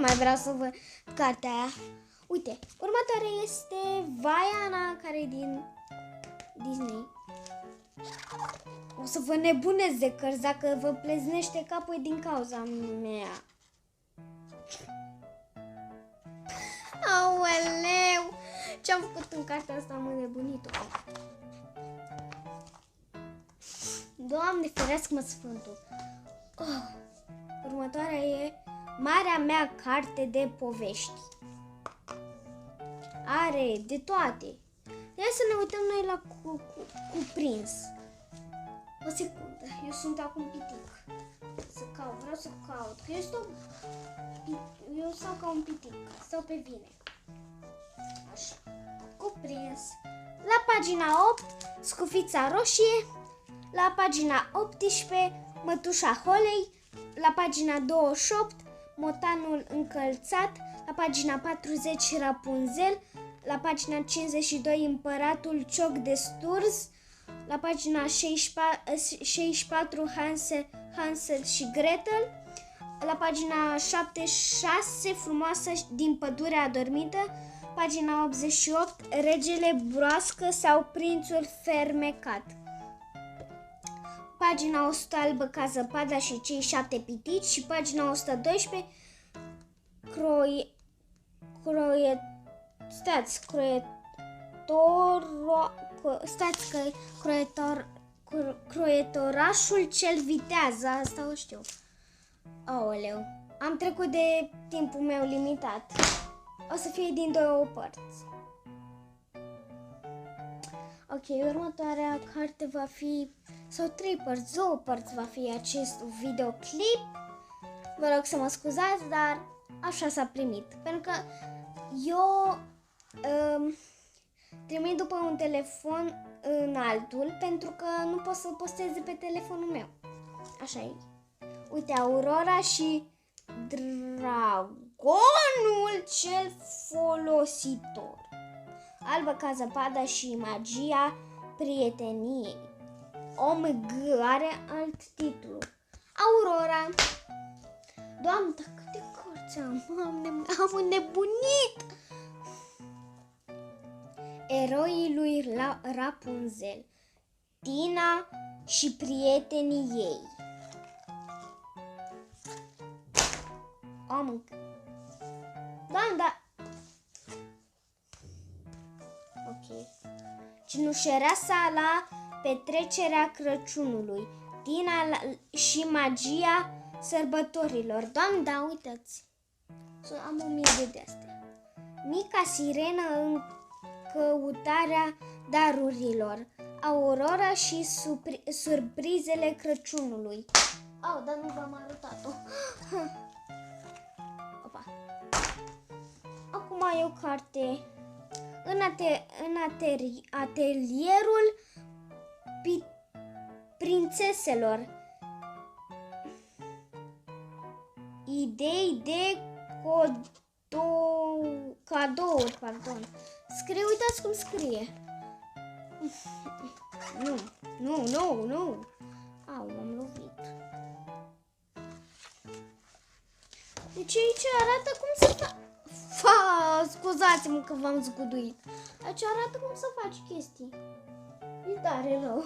mai vreau să văd cartea aia. Uite, următoarea este Vaiana, care e din Disney. O să vă nebunesc de cărți, dacă vă pleznește capul din cauza mea. Aoleu! Ce-am făcut în cartea asta, am înnebunit-o. Doamne, ferească-mă Sfântul. Următoarea e Marea mea carte de povești. Are de toate. Hai să ne uităm noi la cuprins. O secundă, eu sunt acum pitic. Vreau să caut. Eu stau ca un pitic. Stau pe vine. Așa. Cuprins. La pagina 8, scufița roșie. La pagina 18, mătușa Holei. La pagina 28, motanul încălțat. La pagina 40, Rapunzel. La pagina 52, împăratul Cioc de Sturz. La pagina 64, Hansel și Gretel. La pagina 76, frumoasă din pădurea adormită. Pagina 88, regele broască sau prințul fermecat. Pagina 100, albă ca zăpada și cei 7 pitici. Și pagina 112, croietorașul cel viteaz. Asta o știu. Aoleu, am trecut de timpul meu limitat. O să fie din 2 părți. Ok, următoarea carte va fi, sau 3 părți, 2 părți va fi acest videoclip. Vă rog să mă scuzați, dar așa s-a primit. Pentru că eu trimit după un telefon în altul, pentru că nu pot să postez de pe telefonul meu. Așa e. Uite, Aurora și dragonul cel folositor. Albă ca zăpada și magia prieteniei. OMG are alt titlu. Aurora. Doamne, câte cărți am înnebunit! Eroii lui Rapunzel, Tina și prietenii ei. Doamne, da. Ok. Cinușereasa la petrecerea Crăciunului, Tina și magia sărbătorilor. Doamne, da, uitați. Am 1000 de astea. Mica sirenă în căutarea darurilor. Aurora și surprizele Crăciunului. Dar nu v-am arătat-o. Opa. Acum e o carte. În atelierul prințeselor. Idei de cadouri, pardon. Uitați cum scrie. Nu. M-am lovit. Deci aici arată cum să scuzați-mă că v-am zguduit. Aici arată cum să faci chestii. E tare rău.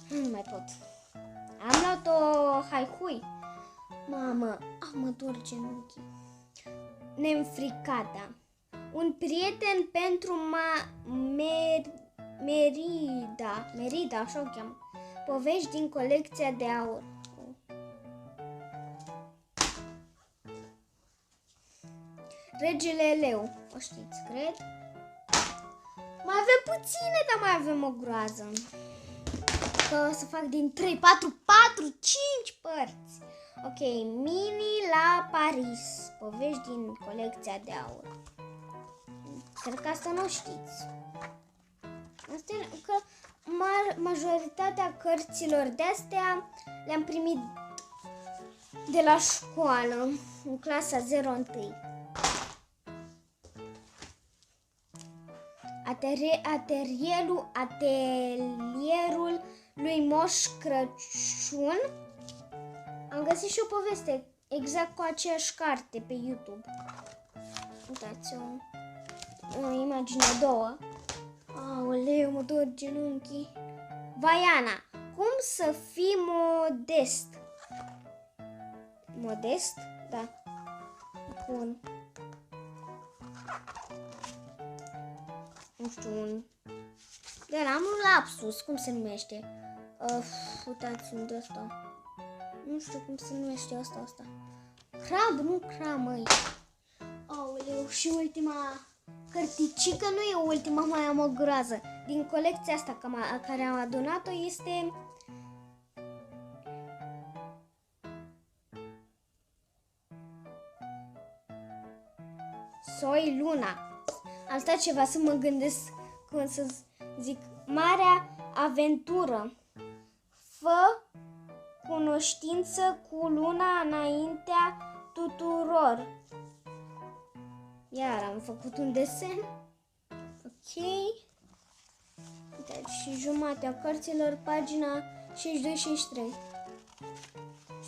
Nu mai pot. Am luat-o haihui. Mamă, mă dor genunchii. Neînfricata. Un prieten pentru Merida, așa o cheamă. Povești din colecția de aur. Regele Leu. O știți, cred? Mai avem puține, dar mai avem o groază. Că o să fac din 3, 4, 5 părți. Ok, Mini la Paris. Povești din colecția de aur. Cred că asta nu știți. Asta e că majoritatea cărților de-astea le-am primit de la școală, în clasa 01. Atelierul lui Moș Crăciun. Am găsit și o poveste exact cu aceeași carte pe YouTube. Uitați o imagine două. Aoleu, mă dor genunchii. Vaiana, cum să fii modest? Modest? Da. Bun. Nu știu, dar am un lapsus, cum se numește? Uitați unde ăsta. Nu știu cum se numește asta. Crab, nu crab, măi. Aoleu, și ultima cărticică, nu e ultima, mai am o groază. Din colecția asta care am adunat-o este... Soy Luna. Am stat ceva să mă gândesc cum să zic. Marea aventură. Fă cunoștință cu luna înaintea tuturor. Iar am făcut un desen. Ok. Deci și jumatea cărților, pagina 62-63.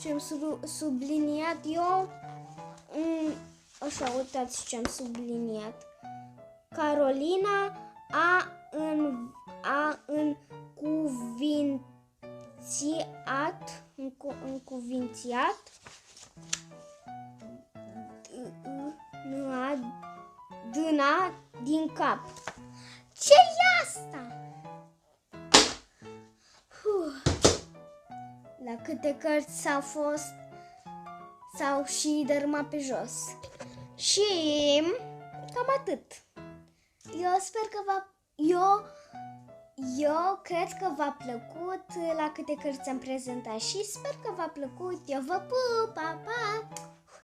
Și am subliniat eu. Așa, uitați ce am subliniat. Carolina a încuvințiat dâna din cap. Ce-i asta? La câte cărți s-au și dărâmat pe jos. Și cam atât. Eu sper că eu cred că v-a plăcut la câte cărți am prezentat și sper că v-a plăcut. Eu vă pup, pa, pa!